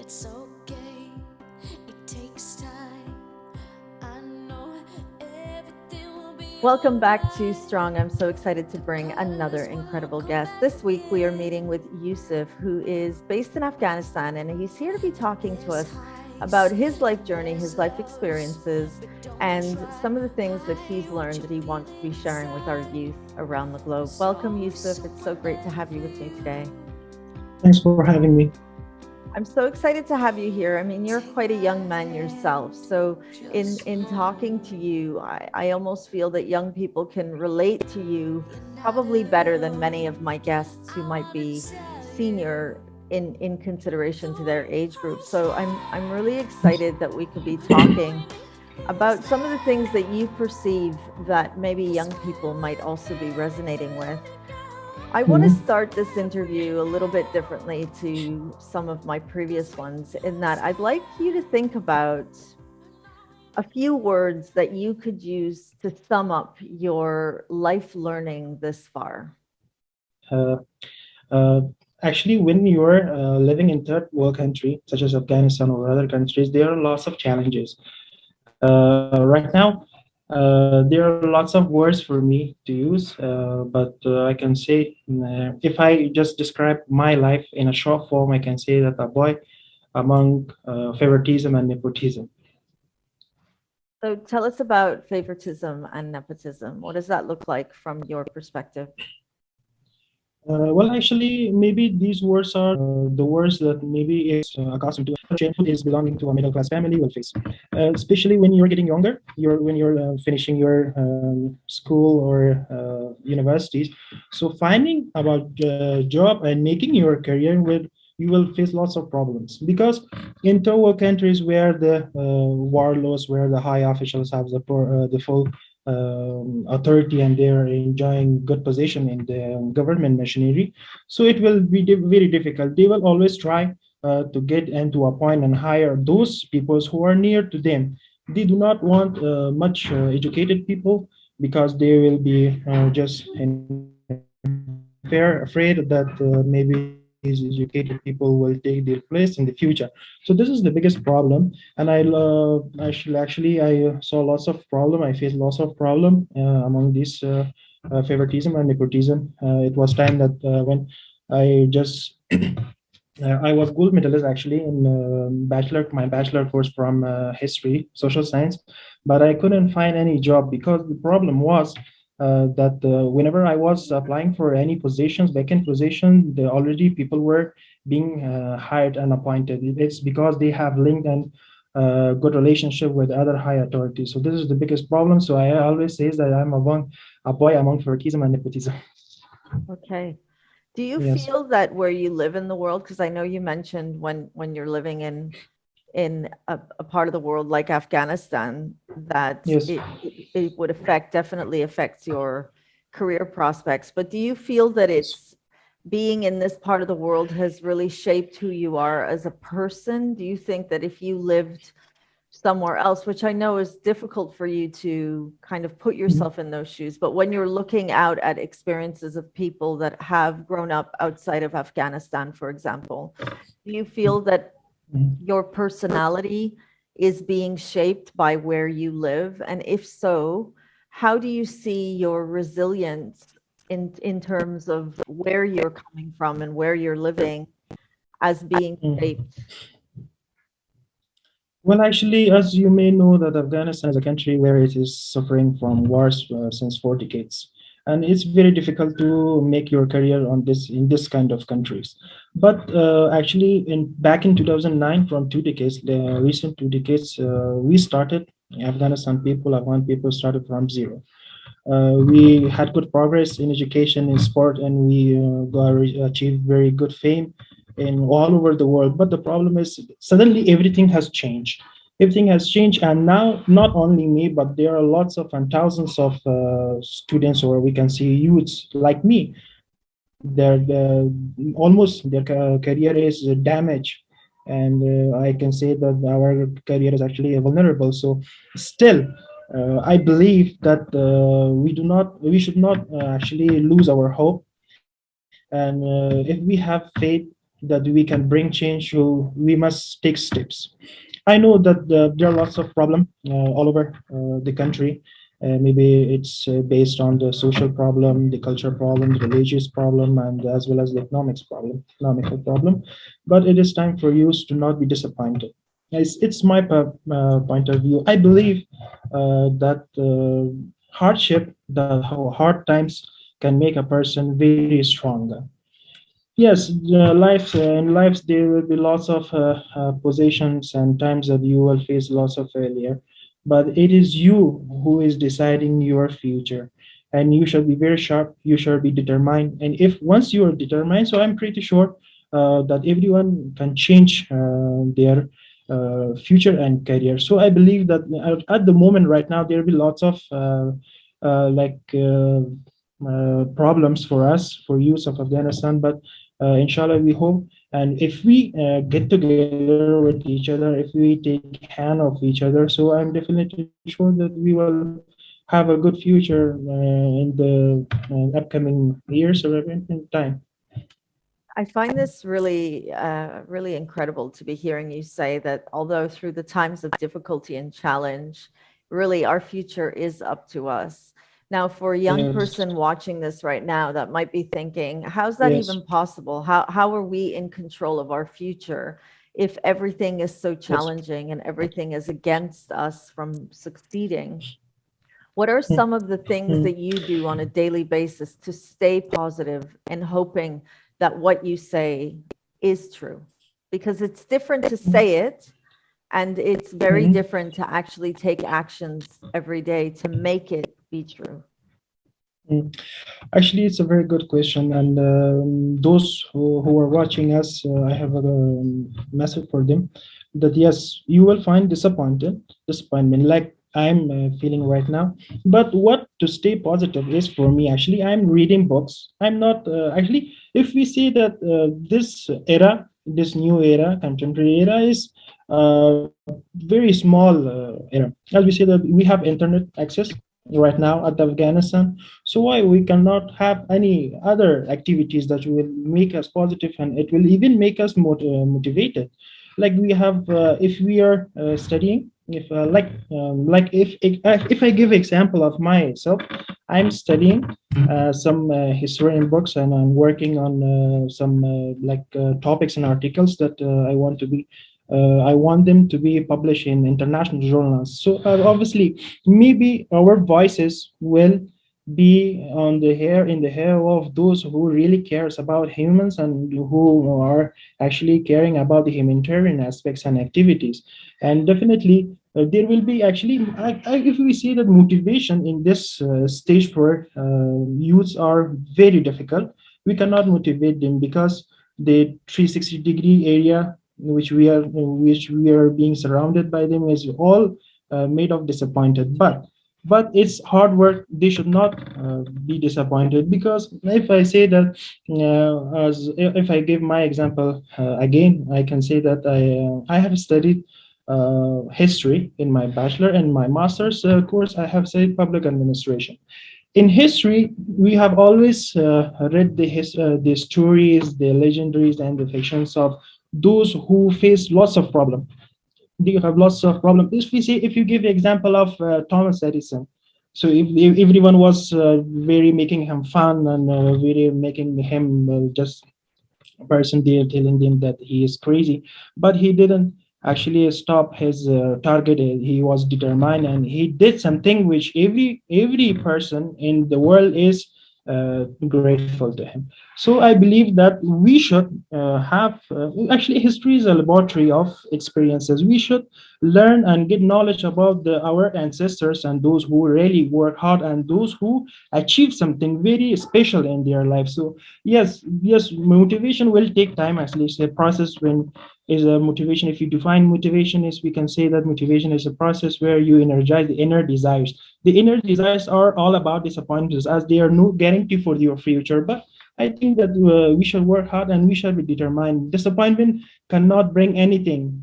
It's okay, it takes time. I know everything will be Welcome back to alright. Strong. I'm so excited to bring another incredible guest. This week, we are meeting with Yousaf, who is based in Afghanistan, and he's here to be talking to There's us highs about his life and journey, there's his life lows, experiences, but don't and try some of the to things that he's hide what learned you that he feel wants to be sharing with our youth inside. around the globe. 'Cause Welcome, you're Yousaf. It's so someone great to that have you with me today. Thanks for having me. I'm so excited to have you here. I mean, you're take quite a my young man yourself. hand, So just in talking to hold. you, I almost feel that young people can relate to you You're not probably better than alone. many of my guests who I might wanna be tell you senior in consideration the to way their it age group. goes So I'm down. really excited that we could be talking about some of the things that you perceive that maybe young people might also be resonating with. I want to Mhm. start this interview a little bit differently to some of my previous ones, in that I'd like you to think about a few words that you could use to sum up your life learning this far. Uh, uh, Actually, when you are living in third world country such as Afghanistan or other countries, there are lots of challenges. Right now, there are lots of words for me to use, but I can say if I just describe my life in a short form, I can say that a boy among favoritism and nepotism. So tell us about favoritism and nepotism. What does that look like from your perspective? Well, actually, maybe these words are the words that maybe is accustomed to childhood is belonging to a middle class family will face, especially when you're getting younger, when you're finishing your school or universities. So finding about job and making your career with you will face lots of problems because in third world countries where the warlords, where the high officials have the full authority and they are enjoying good position in the government machinery, so it will be very difficult. They will always try to get into a point and hire those people who are near to them. They do not want much educated people because they will be just in fear, afraid that maybe these educated people will take their place in the future. So this is the biggest problem, and I saw lots of problem. I faced lots of problem among this favoritism and nepotism. It was time that when I just I was gold medalist actually in my bachelor course from history, social science, but I couldn't find any job because the problem was that whenever I was applying for any positions, vacant position, the already people were being hired and appointed. It's because they have linked and good relationship with other high authorities. So this is the biggest problem. So I always say that I'm a boy among favoritism and nepotism. Okay. Do you Yes. feel that where you live in the world, because I know you mentioned when you're living in a part of the world like Afghanistan, that Yes. it would affect, definitely affects your career prospects. But do you feel that it's being in this part of the world has really shaped who you are as a person? Do you think that if you lived somewhere else, which I know is difficult for you to kind of put Mhm. yourself in those shoes, but when you're looking out at experiences of people that have grown up outside of Afghanistan, for example, do you feel that Mhm. your personality is being shaped by where you live? And if so, how do you see your resilience in terms of where you're coming from and where you're living as being Mhm. shaped? Well, actually, as you may know, that Afghanistan is a country where it is suffering from wars since 4 decades, and it's very difficult to make your career on this in this kind of countries. But actually, in back in 2009, from 2 decades, the recent 2 decades, we started Afghanistan people, Afghan people started from zero. We had good progress in education, in sport, and we achieved very good fame in all over the world. But the problem is suddenly everything has changed. Everything has changed, and now not only me, but there are lots of and thousands of students, or we can see youths like me. Almost their career is damaged, and I can say that our career is actually vulnerable. So still I believe that we should not actually lose our hope, and if we have faith that we can bring change, so we must take steps. I know that there are lots of problem all over the country. Maybe it's based on the social problem, the cultural problem, the religious problem, and as well as the economical problem. But it is time for you to not be disappointed. It's my point of view. I believe that hardship, the hard times, can make a person very stronger. Yes, in life there will be lots of positions and times that you will face lots of failure, but it is you who is deciding your future, and you should be very sharp. You should be determined, and if once you are determined, so I'm pretty sure that everyone can change their future and career. So I believe that at the moment right now there will be lots of like problems for us, for youth of Afghanistan, but inshallah we hope, and if we get together with each other, if we take hand of each other, so I'm definitely sure that we will have a good future in the upcoming years or in time. I find this really, really incredible to be hearing you say that although through the times of difficulty and challenge, really our future is up to us. Now, for a young Yes, person watching this right now that might be thinking, how's that yes, even possible? How are we in control of our future if everything is so yes. challenging and everything is against us from succeeding? What are Mm, some of the things mm, that you do on a daily basis to stay positive and hoping that what you say is true? Because it's different to say it, and it's very mhm. different to actually take actions every day to make it be true. Mm. Actually, it's a very good question, and those who are watching us, I have a message for them that yes, you will find disappointment, like I'm feeling right now. But what to stay positive is for me. Actually, I'm reading books. I'm not actually. If we see that this era, this new era, contemporary era, is very small era. As we say that we have internet access right now at Afghanistan, so why we cannot have any other activities that will make us positive, and it will even make us motivated. Like we have, if we are studying, if like if I give example of myself, I'm studying some historian books, and I'm working on some topics and articles that I want them to be published in international journals. So obviously, maybe our voices will be on the hair in the hair of those who really cares about humans and who are actually caring about the humanitarian aspects and activities. And definitely there will be actually if we see that motivation in this stage for youths are very difficult, we cannot motivate them because the 360-degree area which we are being surrounded by them is all made of disappointed, but it's hard work. They should not be disappointed, because if I say that as if I give my example again, I can say that I have studied history in my bachelor, and my master's course I have studied public administration. In history, we have always read the stories, the legendaries, and the fictions of those who face lots of problems. They have lots of problems. If you give the example of Thomas Edison, so if everyone was very making him fun and very making him just person there telling them that he is crazy, but he didn't actually stop his target. He was determined, and he did something which every person in the world is grateful to him. So I believe that we should have actually, history is a laboratory of experiences. We should learn and get knowledge about our ancestors, and those who really work hard, and those who achieve something very special in their life. So yes, motivation will take time. Actually, it's a process. When is a motivation, if you define motivation, is we can say that motivation is a process where you energize the inner desires. The inner desires are all about disappointments, as they are no guarantee for your future. But I think that we should work hard, and we should be determined. Disappointment cannot bring anything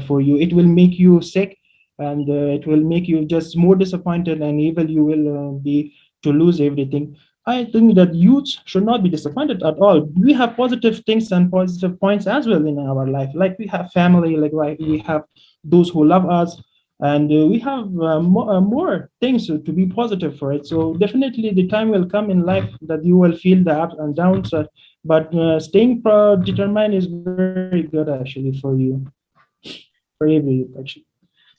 for you. It will make you sick, and it will make you just more disappointed, and even you will be to lose everything. I think that youth should not be disappointed at all. We have positive things and positive points as well in our life. Like we have family, like we have those who love us, and we have more things to be positive for it. So definitely, the time will come in life that you will feel the ups and downs. But staying determined is very good actually for you, for every youth actually.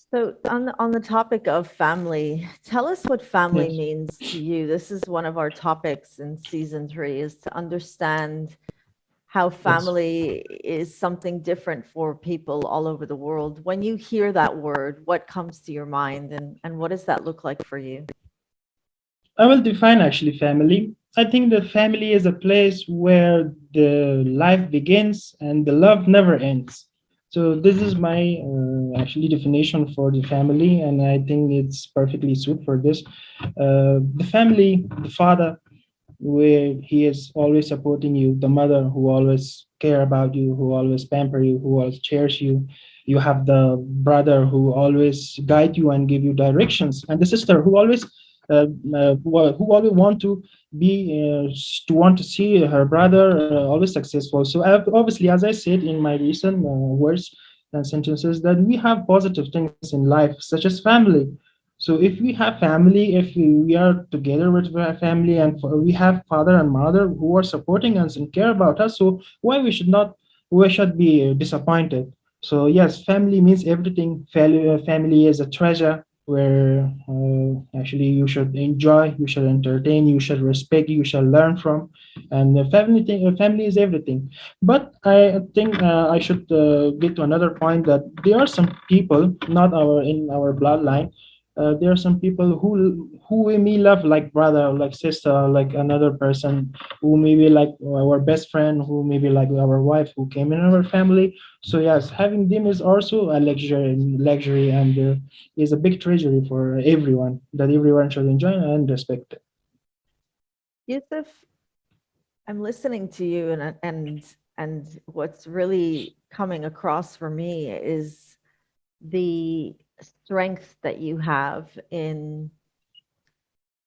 So on the topic of family, tell us what family Yes. means to you. This is one of our topics in season 3, is to understand how Yes. family is something different for people all over the world. When you hear that word, what comes to your mind, and what does that look like for you? I will define actually family. I think that family is a place where the life begins and the love never ends. So this is my actually definition for the family, and I think it's perfectly suited for this. The family, the father, where he is always supporting you, the mother who always care about you, who always pamper you, who always cherish you. You have the brother who always guide you and give you directions, and the sister who always who always want to be to see her brother always successful. So obviously, as I said in my recent words and sentences, that we have positive things in life, such as family. So if we have family, if we are together with our family, and we have father and mother who are supporting us and care about us, so why we should not, we should be disappointed. So yes, family means everything. Family is a treasure where actually you should enjoy, you should entertain, you should respect, you should learn from, and family is everything. But I think I should get to another point that there are some people, not our in our bloodline, there are some people who we may love like brother, like sister, like another person, who may be like our best friend, who may be like our wife, who came in our family. So yes, having them is also a luxury, and is a big treasury for everyone, that everyone should enjoy and respect. Yusuf, I'm listening to you, and what's really coming across for me is the strength that you have in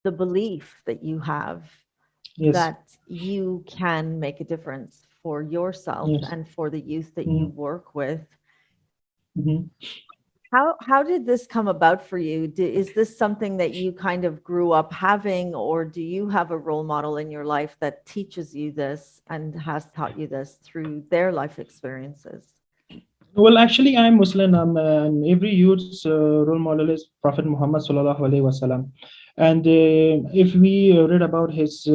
the belief that you have Yes. that you can make a difference for yourself Yes. and for the youth that you Mhm. work with. Mhm. How did this come about for you? Is this something that you kind of grew up having, or do you have a role model in your life that teaches you this and has taught you this through their life experiences? Well, actually, I'm Muslim. Every youth's role model is Prophet Muhammad sallallahu alaihi wasallam. And if we read about his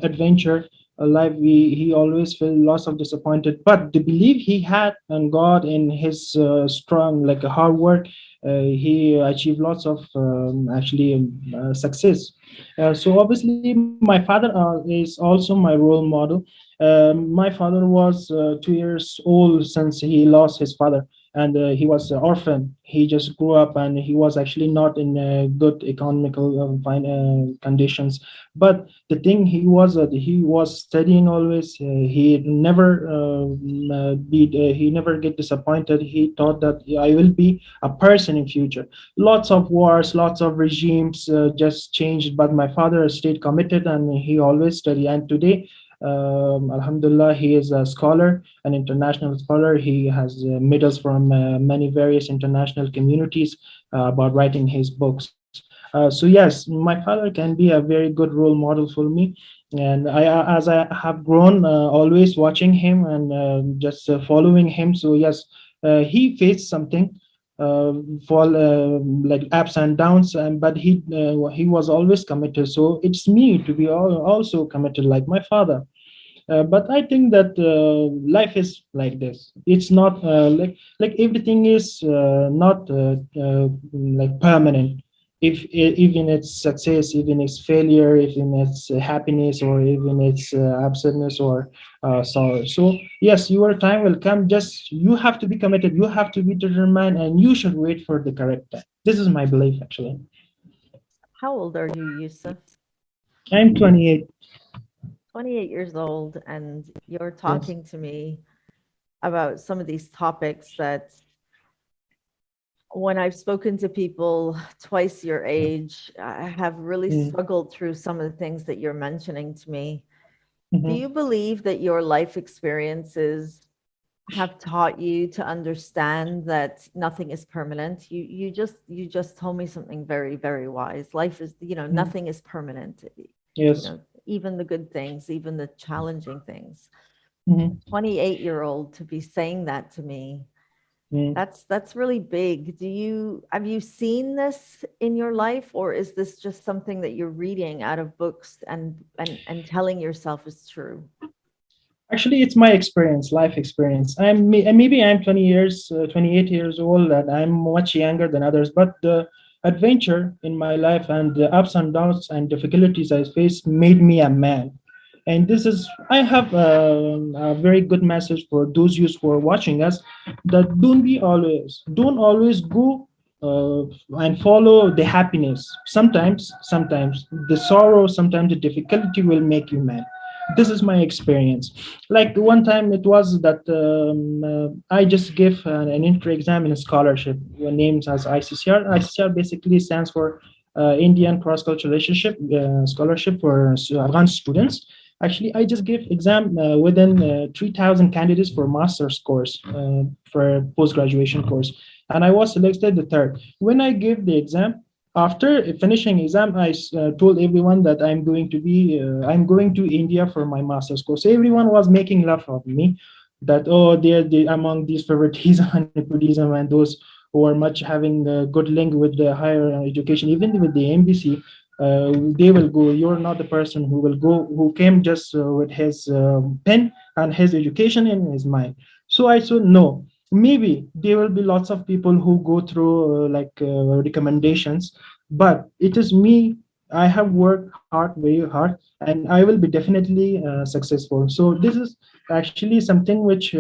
adventure life, he always felt lots of disappointed. But the belief he had in God, in his strong, like hard work, he achieved lots of actually success. So obviously, my father is also my role model. My father was 2 years old since he lost his father, and he was an orphan. He just grew up, and he was actually not in good economical conditions. But the thing he was studying always. He never he never get disappointed. He thought that I will be a person in future. Lots of wars, lots of regimes just changed, but my father stayed committed, and he always studied. And today, Alhamdulillah, he is a scholar, an international scholar. He has medals from many various international communities about writing his books. So yes, my father can be a very good role model for me, and as I have grown, always watching him and just following him. So yes, he faced something, fall like ups and downs, but he was always committed. So it's me to be also committed like my father. But I think that life is like this. It's not like everything is not like permanent. If even its success, even its failure, even its happiness, or even its absurdness or sorrow. So yes, your time will come. Just you have to be committed. You have to be determined, and you should wait for the correct time. This is my belief, actually. How old are you, Yusuf? I'm 28. 28 years old, and you're Yes. talking to me about some of these topics that When I've spoken to people twice your age, I have really Mm, struggled through some of the things that you're mentioning to me. Do mhm. you believe that your life experiences have taught you to understand that nothing is permanent? You just told me something very, very wise. Life is, Mm, nothing is permanent. yes. Even the good things, even the challenging things. A Mhm. 28-year-old to be saying that to me, Mm. that's really big. Have you seen this in your life, or is this just something that you're reading out of books and telling yourself is true? Actually, it's my experience, life experience. Maybe I'm 20 years, 28 years old, and I'm much younger than others. But the adventure in my life and the ups and downs and difficulties I faced made me a man. And this is, I have a very good message for those youth who are watching us, that don't always go and follow the happiness. Sometimes the sorrow, sometimes the difficulty will make you man. This is my experience. Like one time it was that I just gave an entry exam in a scholarship named as ICCR. ICCR basically stands for Indian Cross Cultural Relationship Scholarship for Afghan students. Actually, I just gave exam within 3,000 candidates for master's course, for post graduation course, and I was selected the third. When I gave the exam, after finishing exam, I told everyone that I'm going to India for my master's course. Everyone was making laugh of me, that oh, they're among these favoritism and nepotism and those who are much having a good link with the higher education, even with the MBC. They will go. You're not the person who will go, who came just with his pen and his education in his mind. So I said no. Maybe there will be lots of people who go through recommendations, but it is me. I have worked hard, very hard, and I will be definitely successful. So this is actually something which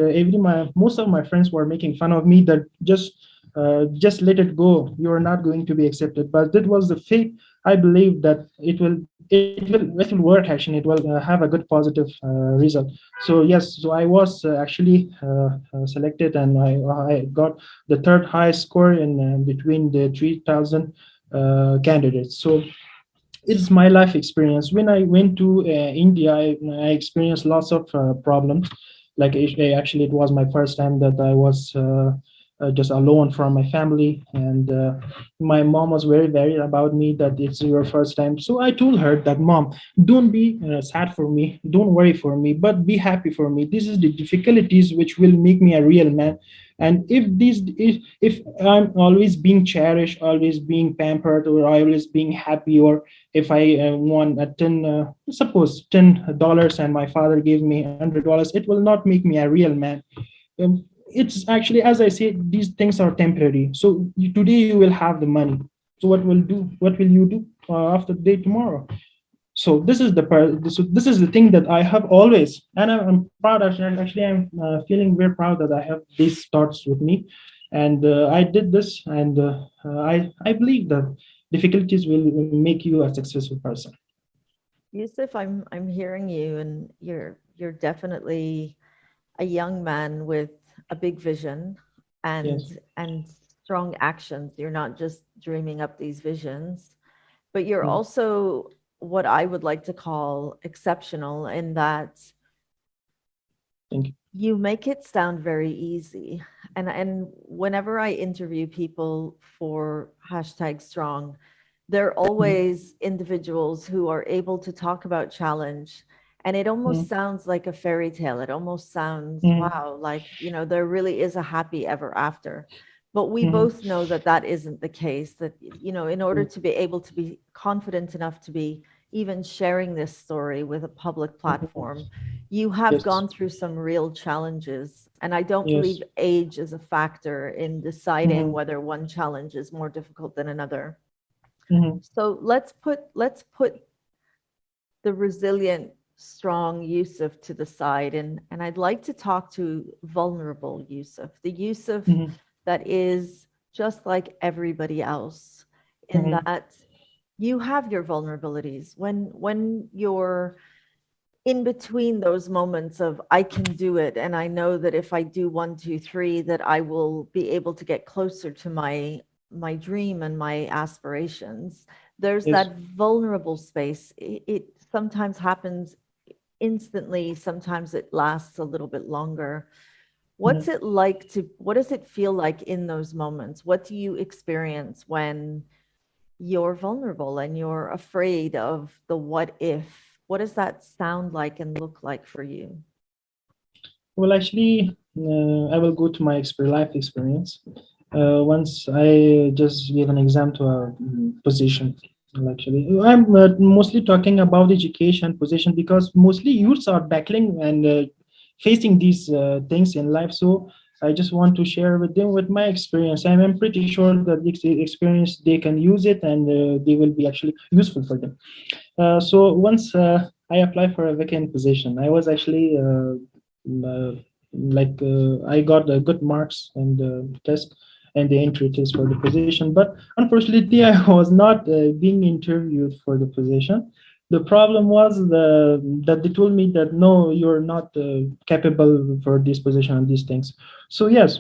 most of my friends were making fun of me, that just let it go. You are not going to be accepted. But that was the fate. I believe that it will work. Actually, it will have a good positive result. So yes, so I was actually selected, and I got the third highest score in between the 3,000 candidates. So it's my life experience. When I went to India, I experienced lots of problems. Like actually, it was my first time that I was just alone from my family, and my mom was very worried about me, that it's your first time. So I told her that, Mom, don't be sad for me, don't worry for me, but be happy for me. This is the difficulties which will make me a real man. And if I'm always being cherished, always being pampered, or always being happy, or if I won a suppose $10, and my father gave me $100, it will not make me a real man. It's actually, as I said, these things are temporary. So today you will have the money. So what will you do after the day tomorrow? So this is the thing that I have always, and I'm proud. Actually, I'm feeling very proud that I have these thoughts with me, and I did this, and I believe that difficulties will make you a successful person. Yusuf, I'm hearing you, and you're definitely a young man with a big vision Yes. and strong actions. You're not just dreaming up these visions, but you're Mm. also what I would like to call exceptional in that Thank you. you make it sound very easy. And whenever I interview people for hashtag strong, they're Mm, always individuals who are able to talk about challenge. And it almost mm, sounds like a fairy tale. It almost sounds, mm, wow, like, there really is a happy ever after. But we mm, both know that that isn't the case, that, in order mm. to be able to be confident enough to be even sharing this story with a public platform, you have Yes. gone through some real challenges. And I don't Yes. believe age is a factor in deciding Mhm, whether one challenge is more difficult than another. mhm, So let's put the resilient, strong Yousaf to the side, and I'd like to talk to vulnerable Yousaf, the Yousaf mhm, that is just like everybody else, in mhm, that you have your vulnerabilities when you're in between those moments of I can do it, and I know that if I do one, two, three, that I will be able to get closer to my dream and my aspirations. There's Yes. that vulnerable space. It sometimes happens instantly, sometimes it lasts a little bit longer. What's Mhm. it like to, what does it feel like in those moments? What do you experience when you're vulnerable and you're afraid of the what if? What does that sound like and look like for you? Well, actually, I will go to my life experience. Once I just gave an exam to a position. Well, actually, I'm mostly talking about education position because mostly youths are battling and facing these things in life. So I just want to share with them with my experience. I'm pretty sure that this experience they can use it and they will be actually useful for them. So once I applied for a vacant position, I was actually I got good marks in the test and the entry test for the position. But unfortunately, I was not being interviewed for the position. The problem was that they told me that no, you're not capable for this position and these things. So yes,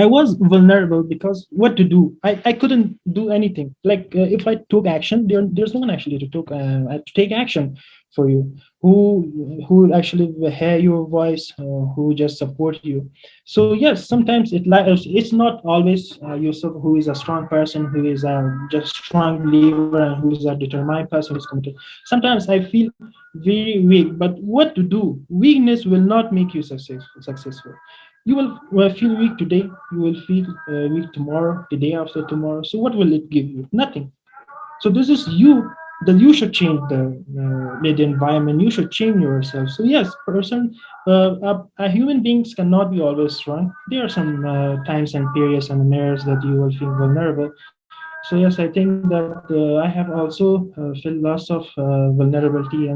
I was vulnerable because what to do? I couldn't do anything. Like if I took action, there's no one actually to take action for you. Who actually will hear your voice? Who just support you? So yes, sometimes it's not always Yusuf who is a strong person, who is a just strong believer, and who is a determined person who's committed. Sometimes I feel very weak, but what to do? Weakness will not make you successful. You will feel weak today, you will feel weak tomorrow, the day after tomorrow. So what will it give you? Nothing. So this is you, that you should change the environment, you should change yourself. So yes, person a human beings cannot be always strong. There are some times and periods and areas that you will feel vulnerable. So yes, I think that I have also felt lots of vulnerability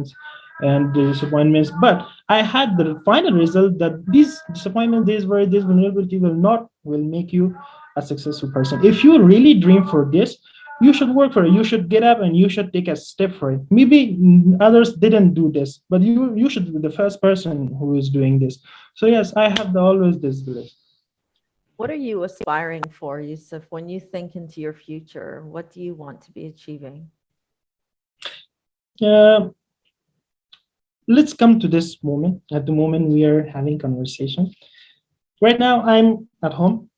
and disappointments, but I had the final result that these disappointment days where this vulnerability will make you a successful person. If you really dream for this, you should work for it. You should get up and you should take a step for it. Maybe others didn't do this, but you should be the first person who is doing this. So yes, I have always this belief. What are you aspiring for, Yusuf? When you think into your future, what do you want to be achieving? uh, let's come to this moment. At the moment we are having conversation right now, I'm at home.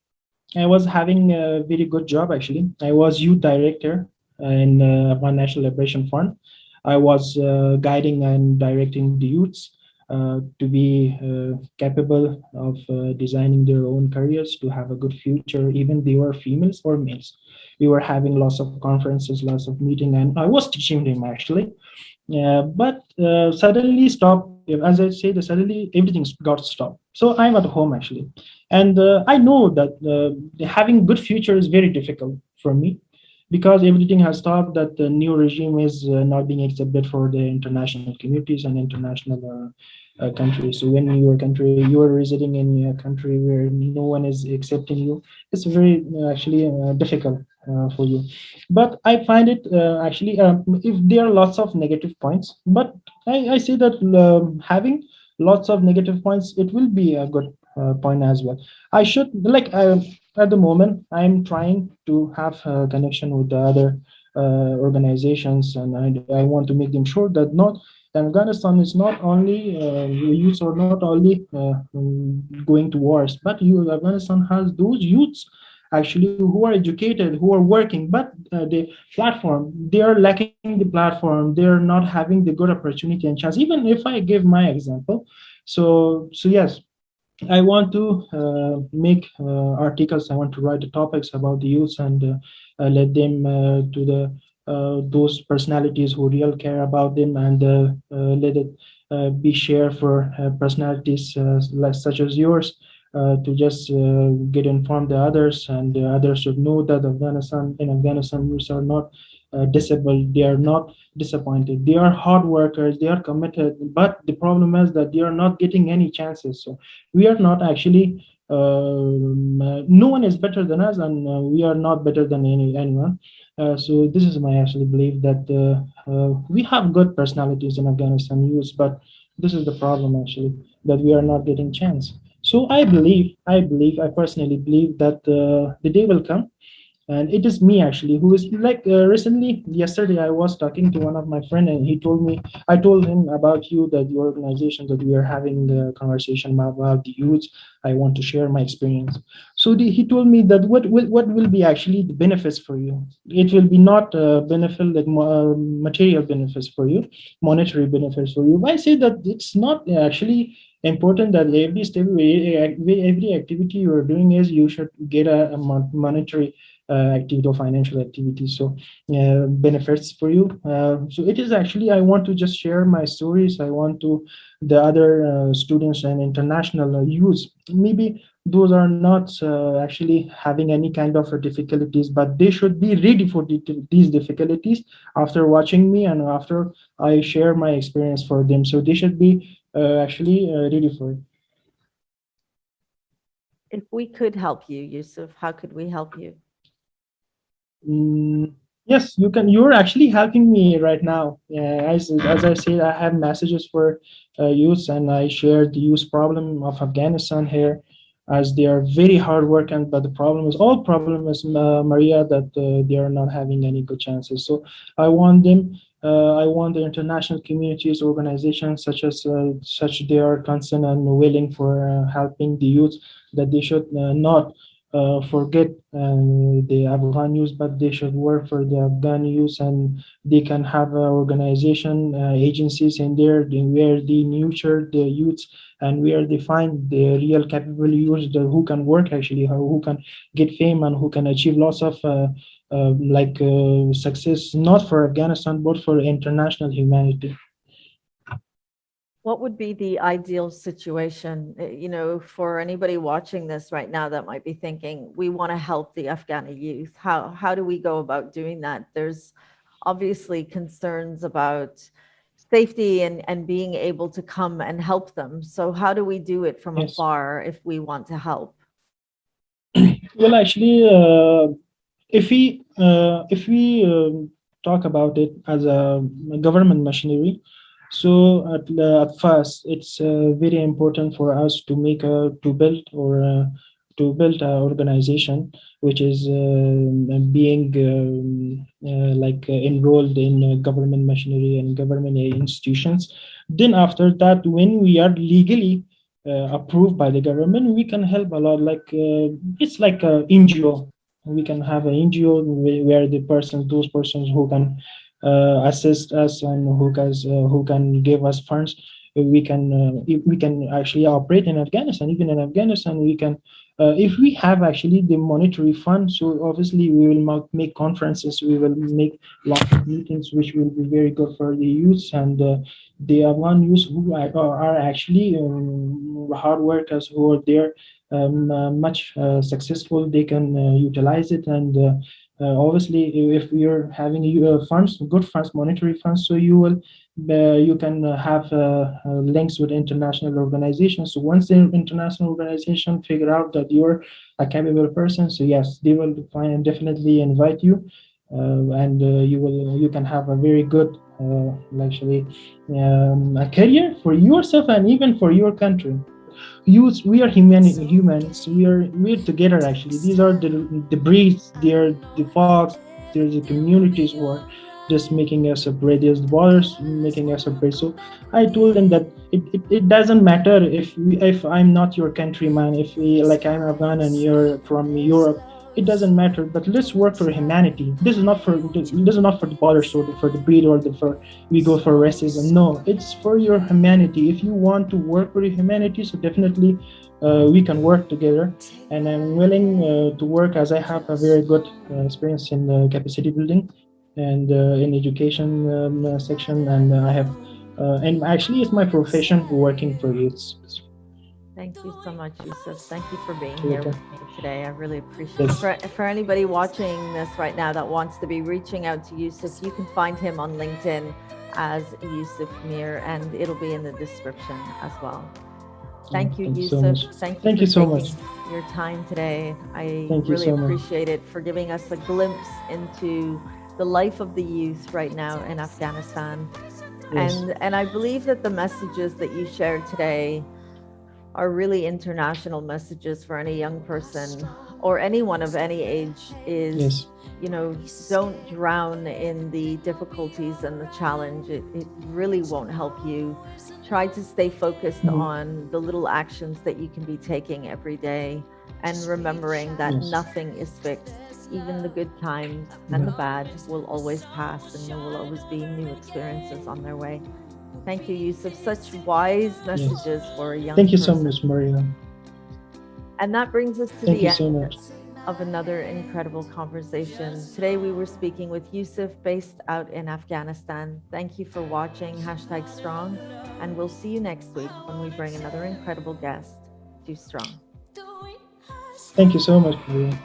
I was having a very good job actually. I was youth director in one national liberation fund. I was guiding and directing the youths to be capable of designing their own careers to have a good future, even they were females or males. We were having lots of conferences, lots of meeting, and I was teaching them actually. But suddenly stop. As I say, the suddenly everything got stopped. So I'm at home actually, and I know that having good future is very difficult for me because everything has stopped. That the new regime is not being accepted for the international communities and international countries. So when you are residing in a country where no one is accepting you, it's very actually difficult for you. But I find it actually if there are lots of negative points, but I say that having lots of negative points, it will be a good point as well. I should like at the moment I'm trying to have a connection with the other organizations, and I want to make them sure that not Afghanistan is not only youths are not only going to wars, but Afghanistan has those youths actually who are educated, who are working, but the platform, they are lacking the platform. They are not having the good opportunity and chance. Even if I give my example, so yes, I want to make articles. I want to write the topics about the youths and let them to the those personalities who really care about them, and let it be shared for personalities such as yours to just get informed the others, and the others should know that Afghanistan youths are not disabled. They are not disappointed. They are hard workers. They are committed. But the problem is that they are not getting any chances. So we are not actually No one is better than us, and we are not better than anyone. So this is my actually belief that we have good personalities in Afghanistan youth, but this is the problem actually, that we are not getting chance. So I personally believe that the day will come, and it is me actually who is like recently yesterday I was talking to one of my friend, and he told me, I told him about you, that the organization that we are having a conversation about the youth. I want to share my experience. So he told me that what will be actually the benefits for you. It will be not benefit like material benefits for you, monetary benefits for you. I say that it's not actually important that every step, every activity you are doing is you should get a monetary activity or financial activity. So benefits for you. So it is actually, I want to just share my stories. I want to the other students and international youth. Maybe those are not actually having any kind of difficulties, but they should be ready for these difficulties after watching me and after I share my experience for them. So they should be actually ready for it. If we could help you, Yousaf, how could we help you? Mm, yes, you can. You're actually helping me right now. As I said, I have messages for youth, and I share the youth problem of Afghanistan here, as they are very hard working. But the problem is, all problem is Maria, that they are not having any good chances. So I want them. I want the international communities, organizations such they are concerned and willing for helping the youth, that they should not forget the Afghan youth, but they should work for the Afghan youth, and they can have organization agencies in there where they nurture the youth, and where they find the real capable youth who can work actually, who can get fame and who can achieve lots of success, not for Afghanistan but for international humanity. What would be the ideal situation, for anybody watching this right now that might be thinking, we want to help the Afghani youth? How do we go about doing that? There's obviously concerns about safety and being able to come and help them. So how do we do it from Yes. afar if we want to help? Well, actually, if we talk about it as a government machinery, so at first it's very important for us to make a to build or to build an organization which is being enrolled in government machinery and government institutions. Then after that, when we are legally approved by the government, we can help a lot. It's like a NGO. We can have an NGO where those persons who can assist us and who can give us funds. We can actually operate in Afghanistan. Even in Afghanistan, we can if we have actually the monetary fund. So obviously we will make conferences. We will make lots of meetings, which will be very good for the youth, and the Afghan youth who are actually hard workers, who are there much successful. They can utilize it, and obviously if you're having funds, good funds, monetary funds, so you can have links with international organizations. So once the international organization figure out that you're a capable person, so yes, they will find definitely invite you, and you can have a very good actually a career for yourself and even for your country. Youth, we are humans. We're together actually. These are the breeds. They are the fox. There's the communities who are just making us separate. There's the borders making us separate. So I told them that it doesn't matter if I'm not your countryman, if like I'm Afghan and you're from Europe. It doesn't matter. But let's work for humanity. This is not for the borders or for the breed or the for we go for racism. No, it's for your humanity. If you want to work for your humanity, so definitely we can work together. And I'm willing to work, as I have a very good experience in capacity building and in education section, and I have and actually it's my profession working for youths. Thank you so much, Yousaf. Thank you for being You're here with welcome. me today. I really appreciate it. Yes. For anybody watching this right now that wants to be reaching out to Yousaf, you can find him on LinkedIn as Yousaf Mir, and it'll be in the description as well. Thank you, Thank you so Yousaf. much. Thank you Thank for you so taking much. your time today. I Thank you really so much. appreciate it, for giving us a glimpse into the life of the youth right now in Afghanistan. Yes. And I believe that the messages that you shared today are really international messages for any young person or anyone of any age. Is, Yes. you know, don't drown in the difficulties and the challenge. It really won't help you. Try to stay focused Mhm. on the little actions that you can be taking every day, and remembering that Yes. nothing is fixed. Even the good times and the bad will always pass, and there will always be new experiences on their way. Thank you, Yousaf. Such wise Yes. messages for a Thank young you so person. much, Maria. And that brings us to Thank the you so end much. of another incredible conversation. Today we were speaking with Yousaf, based out in Afghanistan. Thank you for watching #Strong, and we'll see you next week when we bring another incredible guest to Strong. Thank you so much, Maria.